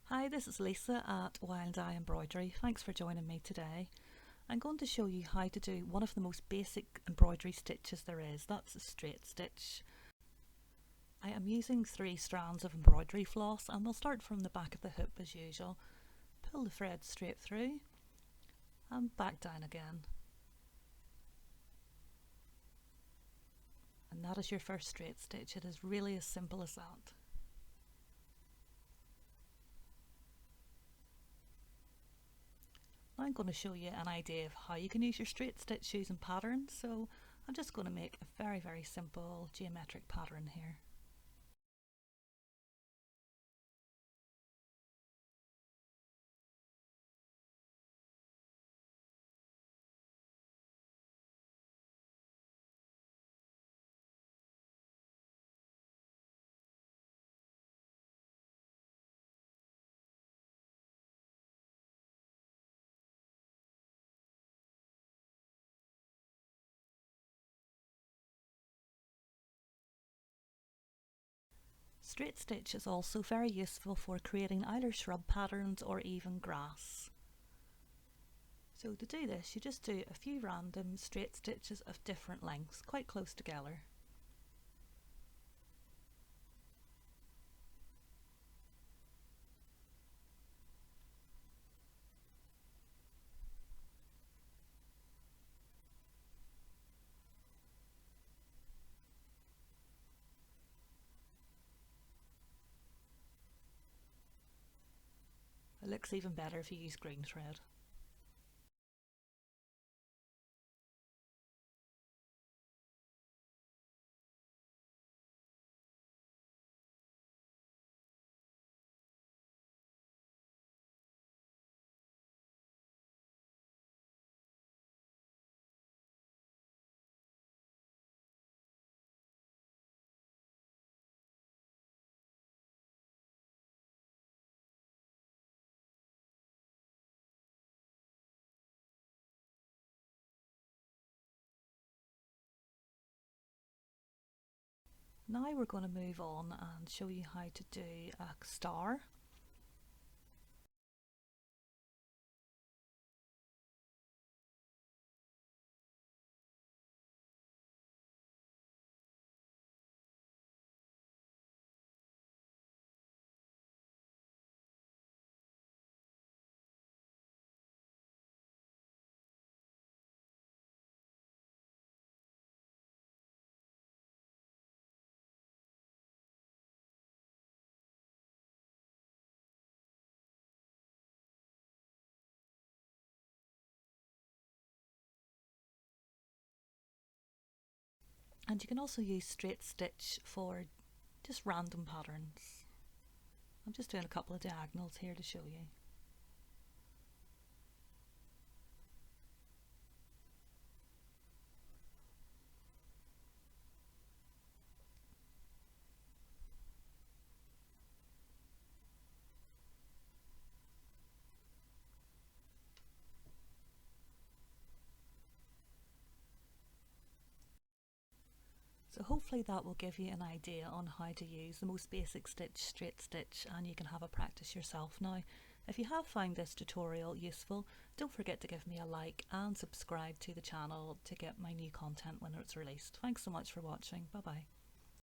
Hi, this is Lisa at Wild Eye Embroidery. Thanks for joining me today. I'm going to show you how to do one of the most basic embroidery stitches there is. That's a straight stitch. I am using 3 strands of embroidery floss and we'll start from the back of the hoop as usual. Pull the thread straight through and back down again. And that is your first straight stitch. It is really as simple as that. Now I'm going to show you an idea of how you can use your straight stitch using patterns, so I'm just going to make a very simple geometric pattern here. Straight stitch is also very useful for creating either shrub patterns or even grass. So to do this, you just do a few random straight stitches of different lengths, quite close together. It looks even better if you use green thread. Now we're going to move on and show you how to do a star. And you can also use straight stitch for just random patterns. I'm just doing a couple of diagonals here to show you. So hopefully that will give you an idea on how to use the most basic stitch, straight stitch, and you can have a practice yourself. Now, if you have found this tutorial useful, don't forget to give me a like and subscribe to the channel to get my new content when it's released. Thanks so much for watching. Bye bye.